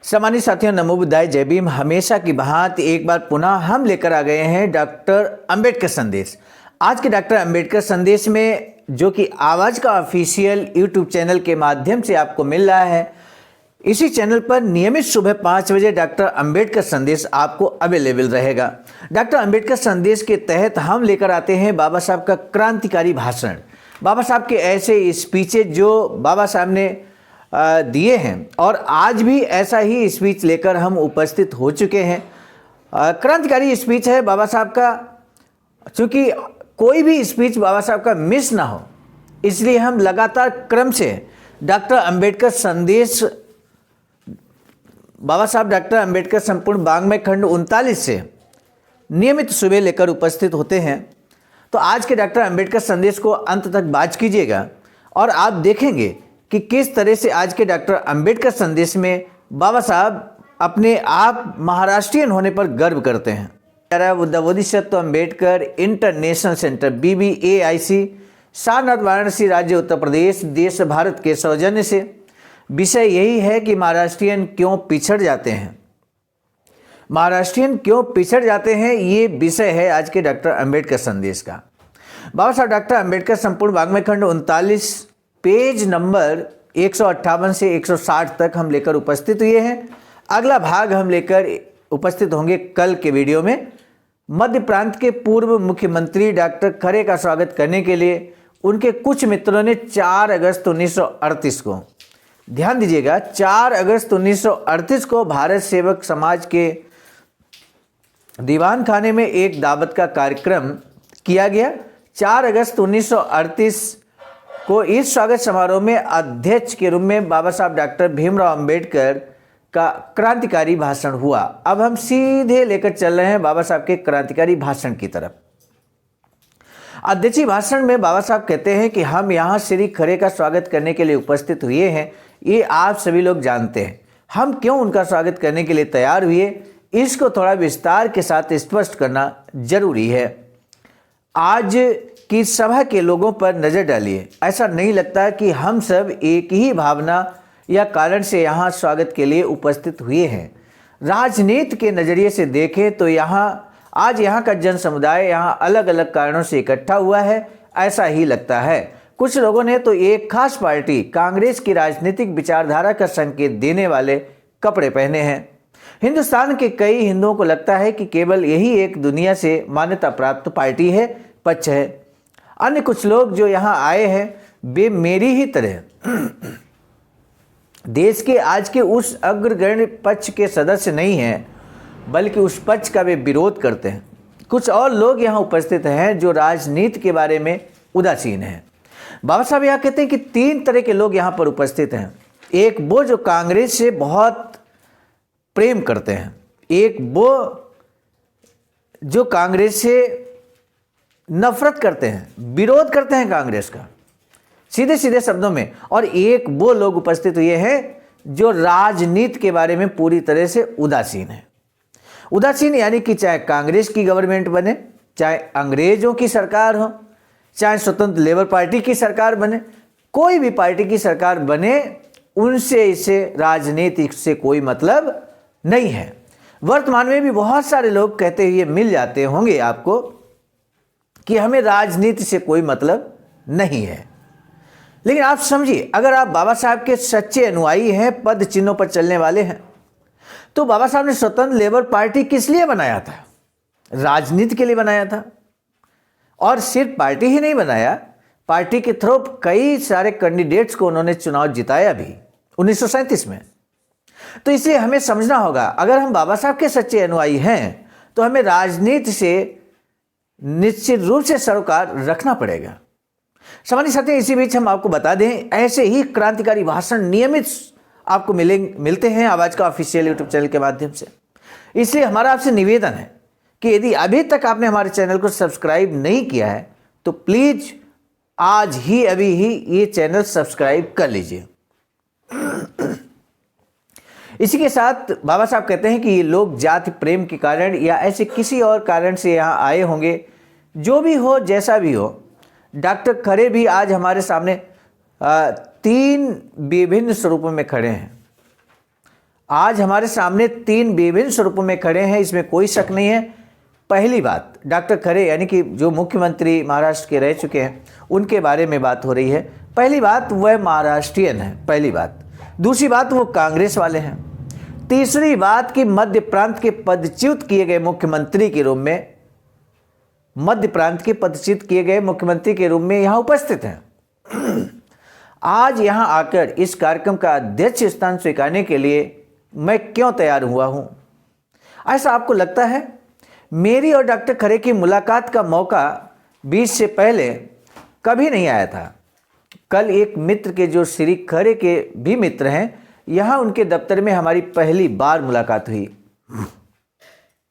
सम्मानित साथियों, नमो बुद्धाय, जय भीम। हमेशा की भांति एक बार पुनः हम लेकर आ गए हैं डॉक्टर अंबेडकर संदेश। आज के डॉक्टर अंबेडकर संदेश में जो कि आवाज का ऑफिशियल यूट्यूब चैनल के माध्यम से आपको मिल रहा है, इसी चैनल पर नियमित सुबह 5 बजे डॉक्टर अंबेडकर संदेश आपको अवेलेबल रहेगा। डॉक्टर अंबेडकर संदेश के तहत हम लेकर आते हैं बाबा साहब का क्रांतिकारी भाषण, बाबा साहब के ऐसे स्पीचेज जो बाबा साहब ने दिए हैं, और आज भी ऐसा ही स्पीच लेकर हम उपस्थित हो चुके हैं। क्रांतिकारी स्पीच है बाबा साहब का, चूँकि कोई भी स्पीच बाबा साहब का मिस ना हो, इसलिए हम लगातार क्रम से डॉक्टर अंबेडकर संदेश, बाबा साहब डॉक्टर अंबेडकर संपूर्ण वाङ्मय खंड 39 से नियमित सुबह लेकर उपस्थित होते हैं। तो आज के डॉक्टर अंबेडकर संदेश को अंत तक वाच कीजिएगा और आप देखेंगे कि किस तरह से आज के डॉक्टर अंबेडकर संदेश में बाबा साहब अपने आप महाराष्ट्रियन होने पर गर्व करते हैं। The Bodhisattva Ambedkar international centre BBAIC, Sarnath, Varanasi, राज्य उत्तर प्रदेश, देश भारत के सौजन्य से विषय यही है कि महाराष्ट्रियन क्यों पिछड़ जाते हैं। महाराष्ट्रियन क्यों पिछड़ जाते हैं, ये विषय है आज के डॉक्टर अंबेडकर संदेश का। बाबा साहब डॉक्टर अंबेडकर संपूर्ण वाङ्मय खंड 39 पेज नंबर 158 से 160 तक हम लेकर उपस्थित हुए हैं। अगला भाग हम लेकर उपस्थित होंगे कल के वीडियो में। मध्य प्रांत के पूर्व मुख्यमंत्री डॉक्टर खरे का स्वागत करने के लिए उनके कुछ मित्रों ने 4 अगस्त 1938 को, ध्यान दीजिएगा, 4 अगस्त 1938 को भारत सेवक समाज के दीवान खाने में एक दावत का कार्यक्रम किया गया। 4 अगस्त 1938 को इस स्वागत समारोह में अध्यक्ष के रूप में बाबा साहब डॉक्टर भीमराव अंबेडकर का क्रांतिकारी भाषण हुआ। अब हम सीधे लेकर चल रहे हैं बाबा साहब के क्रांतिकारी भाषण की तरफ। अध्यक्षीय भाषण में बाबा साहब कहते हैं कि हम यहाँ श्री खरे का स्वागत करने के लिए उपस्थित हुए हैं, ये आप सभी लोग जानते हैं। हम क्यों उनका स्वागत करने के लिए तैयार हुए, इसको थोड़ा विस्तार के साथ स्पष्ट करना जरूरी है। आज की सभा के लोगों पर नजर डालिए, ऐसा नहीं लगता कि हम सब एक ही भावना या कारण से यहाँ स्वागत के लिए उपस्थित हुए हैं। राजनीति के नज़रिए से देखें तो आज यहाँ का जन समुदाय यहाँ अलग अलग कारणों से इकट्ठा हुआ है, ऐसा ही लगता है। कुछ लोगों ने तो एक खास पार्टी कांग्रेस की राजनीतिक विचारधारा का संकेत देने वाले कपड़े पहने हैं। हिंदुस्तान के कई हिंदुओं को लगता है कि केवल यही एक दुनिया से मान्यता प्राप्त पार्टी है, पक्ष है। अन्य कुछ लोग जो यहाँ आए हैं वे मेरी ही तरह देश के आज के उस अग्रगण्य पक्ष के सदस्य नहीं हैं, बल्कि उस पक्ष का वे विरोध करते हैं। कुछ और लोग यहाँ उपस्थित हैं जो राजनीति के बारे में उदासीन हैं। बाबा साहब यहाँ कहते हैं कि 3 तरह के लोग यहाँ पर उपस्थित हैं। एक वो जो कांग्रेस से बहुत प्रेम करते हैं, एक वो जो कांग्रेस से नफरत करते हैं, विरोध करते हैं कांग्रेस का, सीधे सीधे शब्दों में, और एक वो लोग उपस्थित हुए हैं जो राजनीति के बारे में पूरी तरह से उदासीन है। उदासीन यानी कि चाहे कांग्रेस की गवर्नमेंट बने, चाहे अंग्रेजों की सरकार हो, चाहे स्वतंत्र लेबर पार्टी की सरकार बने, कोई भी पार्टी की सरकार बने, उनसे इसे राजनीति से कोई मतलब नहीं है। वर्तमान में भी बहुत सारे लोग कहते हुए मिल जाते होंगे आपको कि हमें राजनीति से कोई मतलब नहीं है। लेकिन आप समझिए, अगर आप बाबा साहब के सच्चे अनुयायी हैं, पद चिन्हों पर चलने वाले हैं, तो बाबा साहब ने स्वतंत्र लेबर पार्टी किस लिए बनाया था? राजनीति के लिए बनाया था। और सिर्फ पार्टी ही नहीं बनाया, पार्टी के थ्रू कई सारे कैंडिडेट्स को उन्होंने चुनाव जिताया भी 1937 में। तो इसलिए हमें समझना होगा, अगर हम बाबा साहब के सच्चे अनुयायी हैं तो हमें राजनीति से निश्चित रूप से सरोकार रखना पड़ेगा। सामान्य साथियों, इसी बीच हम आपको बता दें, ऐसे ही क्रांतिकारी भाषण नियमित आपको मिलते हैं आवाज का ऑफिशियल यूट्यूब चैनल के माध्यम से। इसलिए हमारा आपसे निवेदन है कि यदि अभी तक आपने हमारे चैनल को सब्सक्राइब नहीं किया है तो प्लीज आज ही अभी ही ये चैनल सब्सक्राइब कर लीजिए। इसी के साथ बाबा साहब कहते हैं कि ये लोग जाति प्रेम के कारण या ऐसे किसी और कारण से यहाँ आए होंगे। जो भी हो, जैसा भी हो, डॉक्टर खरे भी आज हमारे सामने 3 विभिन्न स्वरूपों में खड़े हैं। आज हमारे सामने 3 विभिन्न स्वरूपों में खड़े हैं, इसमें कोई शक नहीं है। पहली बात, डॉक्टर खरे यानी कि जो मुख्यमंत्री महाराष्ट्र के रह चुके हैं उनके बारे में बात हो रही है। पहली बात, वह महाराष्ट्रियन है, पहली बात। दूसरी बात, वो कांग्रेस वाले हैं। तीसरी बात कि मध्य प्रांत के पदच्युत किए गए मुख्यमंत्री के रूप में, मध्य प्रांत के पदच्युत किए गए मुख्यमंत्री के रूप में यहां उपस्थित हैं। आज यहां आकर इस कार्यक्रम का अध्यक्ष स्थान स्वीकारने के लिए मैं क्यों तैयार हुआ हूं? ऐसा आपको लगता है? मेरी और डॉक्टर खरे की मुलाकात का मौका 20 से पहले कभी नहीं आया था। कल एक मित्र के, जो श्री खरे के भी मित्र हैं, यहां उनके दफ्तर में हमारी पहली बार मुलाकात हुई।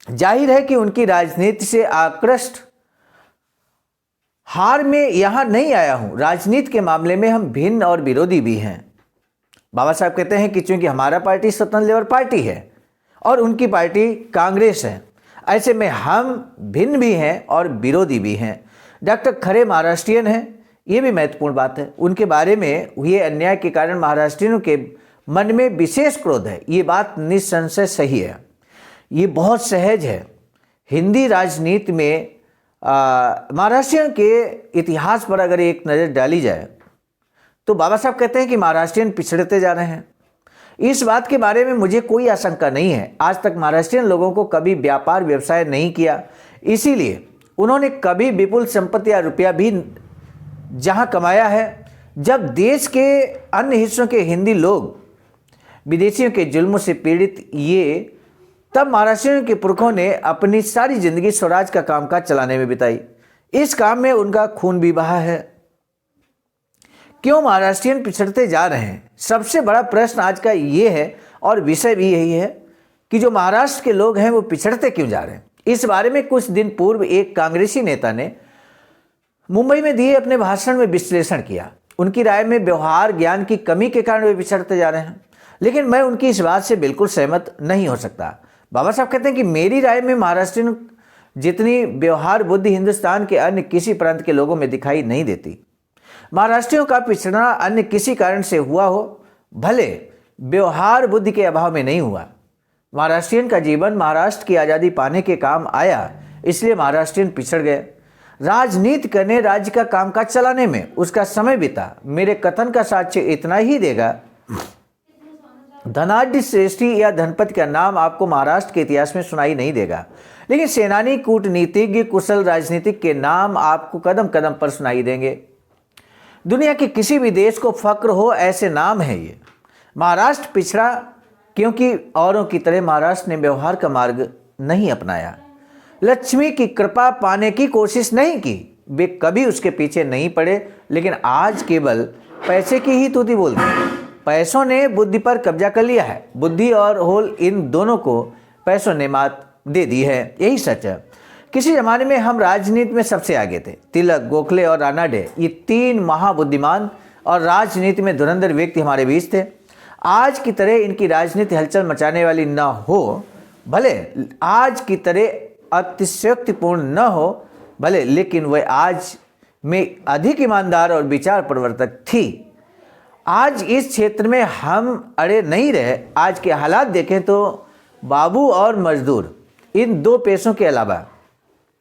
जाहिर है कि उनकी राजनीति से आकृष्ट हार में यहां नहीं आया हूं। राजनीति के मामले में हम भिन्न और विरोधी भी हैं। बाबा साहब कहते हैं कि चूंकि हमारा पार्टी स्वतंत्र लेबर पार्टी है और उनकी पार्टी कांग्रेस है, ऐसे में हम भिन्न भी हैं और विरोधी भी हैं। डॉक्टर खरे महाराष्ट्रियन हैं, ये भी महत्वपूर्ण बात है। उनके बारे में हुए अन्याय के कारण महाराष्ट्रियों के मन में विशेष क्रोध है, ये बात निस्संशय सही है, ये बहुत सहज है। हिंदी राजनीति में महाराष्ट्रियों के इतिहास पर अगर एक नज़र डाली जाए तो बाबा साहब कहते हैं कि महाराष्ट्रियन पिछड़ते जा रहे हैं। इस बात के बारे में मुझे कोई आशंका नहीं है। आज तक महाराष्ट्रियन लोगों को कभी व्यापार व्यवसाय नहीं किया, इसीलिए उन्होंने कभी विपुल संपत्ति या रुपया भी जहां कमाया है, जब देश के अन्य हिस्सों के हिंदी लोग विदेशियों के जुल्मों से पीड़ित ये, तब महाराष्ट्रियों के पुरखों ने अपनी सारी जिंदगी स्वराज का कामकाज चलाने में बिताई। इस काम में उनका खून भी बहा है। क्यों महाराष्ट्रियन पिछड़ते जा रहे हैं? सबसे बड़ा प्रश्न आज का ये है और विषय भी यही है कि जो महाराष्ट्र के लोग हैं वो पिछड़ते क्यों जा रहे हैं। इस बारे में कुछ दिन पूर्व एक कांग्रेसी नेता ने मुंबई में दिए अपने भाषण में विश्लेषण किया। उनकी राय में व्यवहार ज्ञान की कमी के कारण वे पिछड़ते जा रहे हैं, लेकिन मैं उनकी इस बात से बिल्कुल सहमत नहीं हो सकता। बाबा साहब कहते हैं कि मेरी राय में महाराष्ट्रियन जितनी व्यवहार बुद्धि हिंदुस्तान के अन्य किसी प्रांत के लोगों में दिखाई नहीं देती। महाराष्ट्रियों का पिछड़ना अन्य किसी कारण से हुआ हो, भले व्यवहार बुद्धि के अभाव में नहीं हुआ। महाराष्ट्रियन का जीवन महाराष्ट्र की आज़ादी पाने के काम आया, इसलिए महाराष्ट्रियन पिछड़ गए। राजनीति करने, राज्य का कामकाज चलाने में उसका समय बीता। मेरे कथन का साक्ष्य इतना ही देगा, धनाढ्य श्रेष्ठी या धनपति का नाम आपको महाराष्ट्र के इतिहास में सुनाई नहीं देगा, लेकिन सेनानी, कूटनीतिज्ञ, कुशल राजनीतिक के नाम आपको कदम कदम पर सुनाई देंगे। दुनिया के किसी भी देश को फक्र हो, ऐसे नाम है ये। महाराष्ट्र पिछड़ा क्योंकि औरों की तरह महाराष्ट्र ने व्यवहार का मार्ग नहीं अपनाया, लक्ष्मी की कृपा पाने की कोशिश नहीं की, वे कभी उसके पीछे नहीं पड़े, लेकिन आज केवल पैसे की ही तूती बोलते हैं। पैसों ने बुद्धि पर कब्जा कर लिया है, बुद्धि और होल इन दोनों को पैसों ने मात दे दी है, यही सच है। किसी जमाने में हम राजनीति में सबसे आगे थे। तिलक, गोखले और रानाडे, ये 3 महाबुद्धिमान और राजनीति में धुरंधर व्यक्ति हमारे बीच थे। आज की तरह इनकी राजनीति हलचल मचाने वाली न हो, भले आज की तरह अतिशयोक्तिपूर्ण न हो भले, लेकिन वह आज में अधिक ईमानदार और विचार प्रवर्तक थी। आज इस क्षेत्र में हम अड़े नहीं रहे। आज के हालात देखें तो बाबू और मजदूर, इन 2 पेशों के अलावा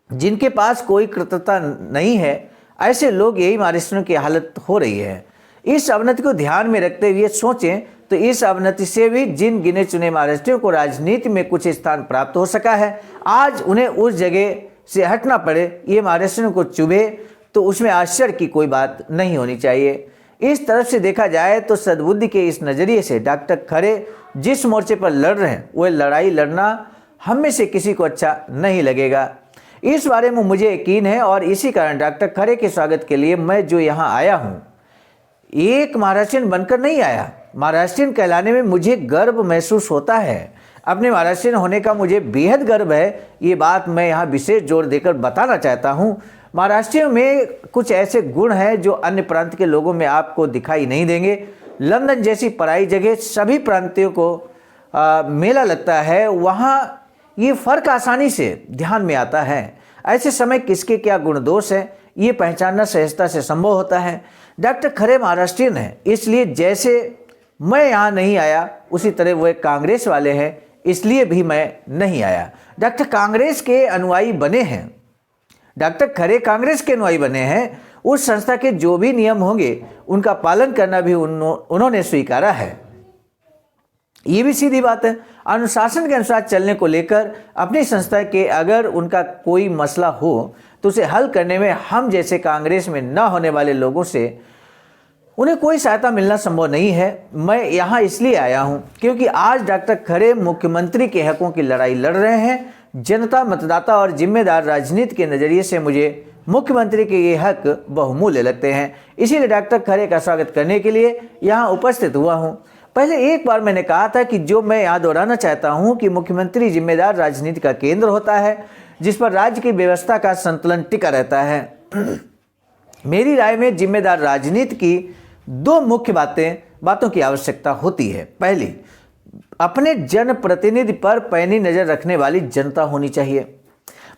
जिनके पास कोई कृतज्ञता नहीं है, ऐसे लोग, यही महाराष्ट्रियों की हालत हो रही है। इस अवनति को ध्यान में रखते हुए सोचें तो इस अवनति से भी जिन गिने चुने महाराष्ट्रियों को राजनीति में कुछ स्थान प्राप्त हो सका है, आज उन्हें उस जगह से हटना पड़े, ये महाराष्ट्रियों को चुभे, तो उसमें आश्चर्य की कोई बात नहीं होनी चाहिए। इस तरफ से देखा जाए तो सद्बुद्धि के इस नज़रिए से डॉक्टर खरे जिस मोर्चे पर लड़ रहे हैं, वह लड़ाई लड़ना हम में से किसी को अच्छा नहीं लगेगा। इस बारे में मुझे यकीन है और इसी कारण डॉक्टर खरे के स्वागत के लिए मैं जो यहाँ आया हूँ, एक महाराष्ट्रियन बनकर नहीं आया। महाराष्ट्रियन कहलाने में मुझे गर्व महसूस होता है। अपने महाराष्ट्रियन होने का मुझे बेहद गर्व है। ये बात मैं यहाँ विशेष जोर देकर बताना चाहता हूँ। महाराष्ट्रियों में कुछ ऐसे गुण हैं जो अन्य प्रांत के लोगों में आपको दिखाई नहीं देंगे। लंदन जैसी पराई जगह सभी प्रांतियों को मेला लगता है, वहाँ ये फर्क आसानी से ध्यान में आता है। ऐसे समय किसके क्या गुण दोष है, ये पहचानना सहजता से संभव होता है। डॉक्टर खरे महाराष्ट्रियन है, इसलिए जैसे मैं यहाँ नहीं आया, उसी तरह वो एक कांग्रेस वाले हैं, इसलिए भी मैं नहीं आया। डॉक्टर कांग्रेस के अनुयायी बने हैं, डॉक्टर खरे कांग्रेस के अनुयायी बने हैं। उस संस्था के जो भी नियम होंगे उनका पालन करना भी उन्होंने स्वीकारा है। ये भी सीधी बात है। अनुशासन के अनुसार चलने को लेकर अपनी संस्था के अगर उनका कोई मसला हो तो उसे हल करने में हम जैसे कांग्रेस में न होने वाले लोगों से उन्हें कोई सहायता मिलना संभव नहीं है। मैं यहाँ इसलिए आया हूँ क्योंकि आज डॉक्टर खरे मुख्यमंत्री के हकों की लड़ाई लड़ रहे हैं। जनता, मतदाता और जिम्मेदार राजनीति के नज़रिए से मुझे मुख्यमंत्री के ये हक बहुमूल्य लगते हैं, इसीलिए डॉक्टर खरे का स्वागत करने के लिए यहाँ उपस्थित हुआ हूँ। पहले एक बार मैंने कहा था कि जो मैं यहाँ दोहराना चाहता हूँ कि मुख्यमंत्री जिम्मेदार राजनीति का केंद्र होता है जिस पर राज्य की व्यवस्था का संतुलन टिका रहता है। मेरी राय में जिम्मेदार राजनीति की दो मुख्य बातों की आवश्यकता होती है। पहली, अपने जनप्रतिनिधि पर पैनी नजर रखने वाली जनता होनी चाहिए।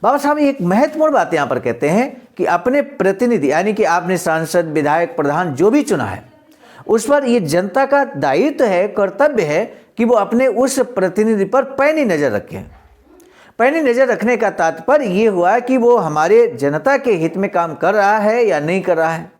बाबा साहब एक महत्वपूर्ण बात यहाँ पर कहते हैं कि अपने प्रतिनिधि यानी कि आपने सांसद, विधायक, प्रधान जो भी चुना है उस पर ये जनता का दायित्व है, कर्तव्य है कि वो अपने उस प्रतिनिधि पर पैनी नजर रखें। पैनी नजर रखने का तात्पर्य ये हुआ कि वो हमारे जनता के हित में काम कर रहा है या नहीं कर रहा है,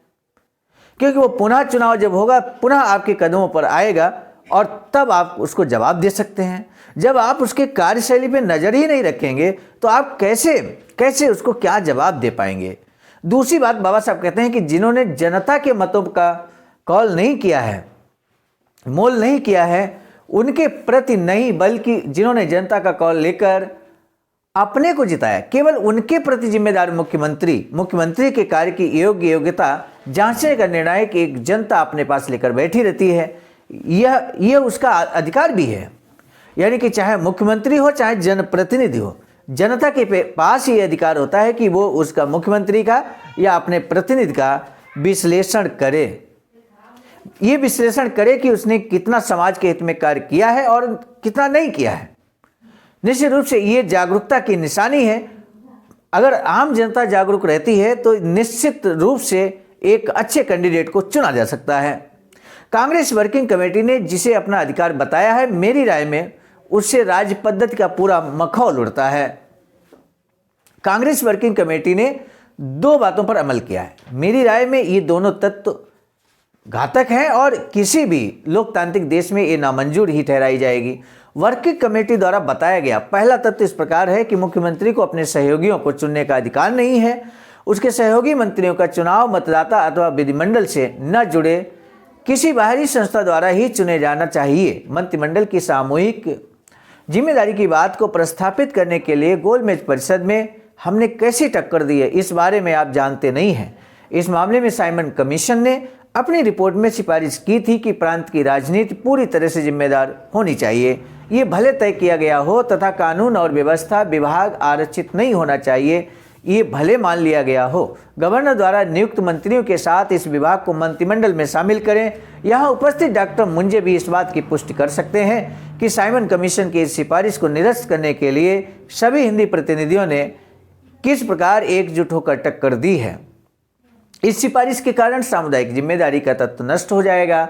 क्योंकि वो पुनः चुनाव जब होगा पुनः आपके कदमों पर आएगा और तब आप उसको जवाब दे सकते हैं। जब आप उसके कार्यशैली पे नज़र ही नहीं रखेंगे तो आप कैसे उसको क्या जवाब दे पाएंगे। दूसरी बात, बाबा साहब कहते हैं कि जिन्होंने जनता के मतों का कॉल नहीं किया है, मोल नहीं किया है, उनके प्रति नहीं बल्कि जिन्होंने जनता का कॉल लेकर अपने को जिताया, केवल उनके प्रति जिम्मेदार मुख्यमंत्री के कार्य की योग्यता जांचने का निर्णायक एक जनता अपने पास लेकर बैठी रहती है। यह उसका अधिकार भी है, यानी कि चाहे मुख्यमंत्री हो चाहे जनप्रतिनिधि हो, जनता के पास ये अधिकार होता है कि वो उसका मुख्यमंत्री का या अपने प्रतिनिधि का विश्लेषण करे। ये विश्लेषण करे कि उसने कितना समाज के हित में कार्य किया है और कितना नहीं किया है। निश्चित रूप से ये जागरूकता की निशानी है। अगर आम जनता जागरूक रहती है तो निश्चित रूप से एक अच्छे कैंडिडेट को चुना जा सकता है। कांग्रेस वर्किंग कमेटी ने जिसे अपना अधिकार बताया है, मेरी राय में उससे राज पद्धति का पूरा मखौल उड़ता है। कांग्रेस वर्किंग कमेटी ने दो बातों पर अमल किया है। मेरी राय में ये दोनों तत्व घातक हैं और किसी भी लोकतांत्रिक देश में ये नामंजूर ही ठहराई जाएगी। वर्किंग कमेटी द्वारा बताया गया पहला तथ्य इस प्रकार है कि मुख्यमंत्री को अपने सहयोगियों को चुनने का अधिकार नहीं है। उसके सहयोगी मंत्रियों का चुनाव मतदाता अथवा विधिमंडल से न जुड़े किसी बाहरी संस्था द्वारा ही चुने जाना चाहिए। मंत्रिमंडल की सामूहिक जिम्मेदारी की बात को प्रस्थापित करने के लिए गोलमेज परिषद में हमने कैसी टक्कर दी है, इस बारे में आप जानते नहीं हैं। इस मामले में साइमन कमीशन ने अपनी रिपोर्ट में सिफारिश की थी कि प्रांत की राजनीति पूरी तरह से जिम्मेदार होनी चाहिए। ये भले तय किया गया हो तथा कानून और व्यवस्था विभाग आरक्षित नहीं होना चाहिए, ये भले मान लिया गया हो। गवर्नर द्वारा नियुक्त मंत्रियों के साथ इस विभाग को मंत्रिमंडल में शामिल करें। यहाँ उपस्थित डॉक्टर मुंजे भी इस बात की पुष्टि कर सकते हैं कि साइमन कमीशन की इस सिफारिश को निरस्त करने के लिए सभी हिंदी प्रतिनिधियों ने किस प्रकार एकजुट होकर टक्कर दी है। इस सिफारिश के कारण सामुदायिक जिम्मेदारी का तत्व नष्ट हो जाएगा,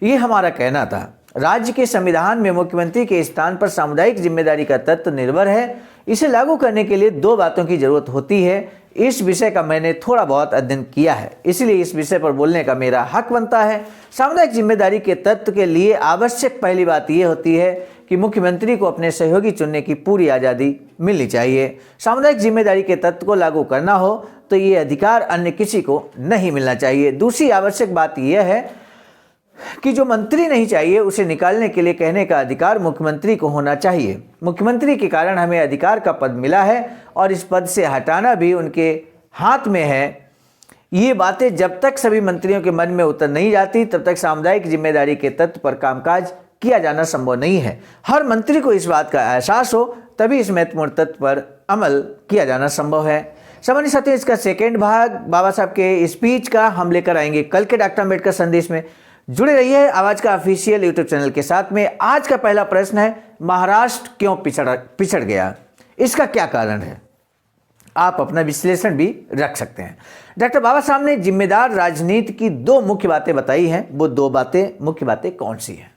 ये हमारा कहना था। राज्य के संविधान में मुख्यमंत्री के स्थान पर सामुदायिक जिम्मेदारी का तत्व निर्भर है। इसे लागू करने के लिए दो बातों की जरूरत होती है। इस विषय का मैंने थोड़ा बहुत अध्ययन किया है, इसलिए इस विषय पर बोलने का मेरा हक बनता है। सामुदायिक जिम्मेदारी के तत्व के लिए आवश्यक पहली बात यह होती है कि मुख्यमंत्री को अपने सहयोगी चुनने की पूरी आज़ादी मिलनी चाहिए। सामुदायिक जिम्मेदारी के तत्व को लागू करना हो तो ये अधिकार अन्य किसी को नहीं मिलना चाहिए। दूसरी आवश्यक बात यह है कि जो मंत्री नहीं चाहिए उसे निकालने के लिए कहने का अधिकार मुख्यमंत्री को होना चाहिए। मुख्यमंत्री के कारण हमें अधिकार का पद मिला है और इस पद से हटाना भी उनके हाथ में है। ये बातें जब तक सभी मंत्रियों के मन में उतर नहीं जाती तब तक सामुदायिक जिम्मेदारी के तत्व पर कामकाज किया जाना संभव नहीं है। हर मंत्री को इस बात का एहसास हो तभी इस महत्वपूर्ण तत्व पर अमल किया जाना संभव है। सामान्य साथियों, इसका सेकेंड भाग बाबा साहब के स्पीच का हम लेकर आएंगे कल के डॉक्टर अम्बेडकर संदेश में। जुड़े रहिए आवाज का ऑफिशियल यूट्यूब चैनल के साथ में। आज का पहला प्रश्न है, महाराष्ट्र क्यों पिछड़ गया, इसका क्या कारण है? आप अपना विश्लेषण भी रख सकते हैं। डॉक्टर बाबा साहब ने जिम्मेदार राजनीति की दो मुख्य बातें बताई हैं। वो दो मुख्य बातें कौन सी हैं?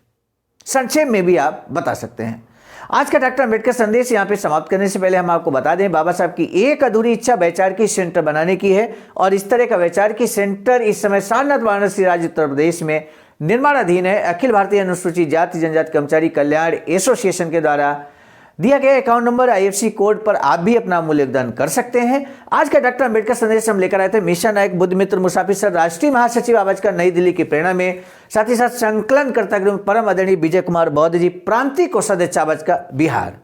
संक्षेप में भी आप बता सकते हैं। आज का डॉक्टर अम्बेडकर संदेश यहाँ पे समाप्त करने से पहले हम आपको बता दें, बाबा साहब की एक अधूरी इच्छा वैचारिकी सेंटर बनाने की है और इस तरह का वैचारिकी सेंटर इस समय सारनाथ वाराणसी राज्य उत्तर प्रदेश में निर्माणाधीन है। अखिल भारतीय अनुसूचित जाति जनजाति कर्मचारी कल्याण एसोसिएशन के द्वारा दिया गया अकाउंट नंबर IFSC कोड पर आप भी अपना अमूल्य योगदान कर सकते हैं। आज का डॉक्टर अम्बेडकर संदेश हम लेकर आए थे मीशा नायक, बुद्ध मित्र मुसाफिर सर, राष्ट्रीय महासचिव आवाजकर नई दिल्ली की प्रेरणा में, साथ ही साथ संकलन कर्ता परम आदरणीय विजय कुमार बौद्ध जी, प्रांतीय कोषाध्यक्ष आवाजकर बिहार।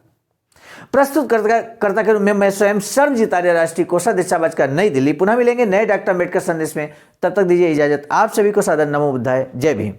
प्रस्तुत कर्ता के रूप में मैं स्वयं सर्वजीत आर्य, राष्ट्रीय कोषाध्यक्ष आवाजकर नई दिल्ली। पुनः मिलेंगे नए डॉक्टर अम्बेडकर संदेश में, तब तक दीजिए इजाजत। आप सभी को सादर नमो बुद्धाय, जय भीम।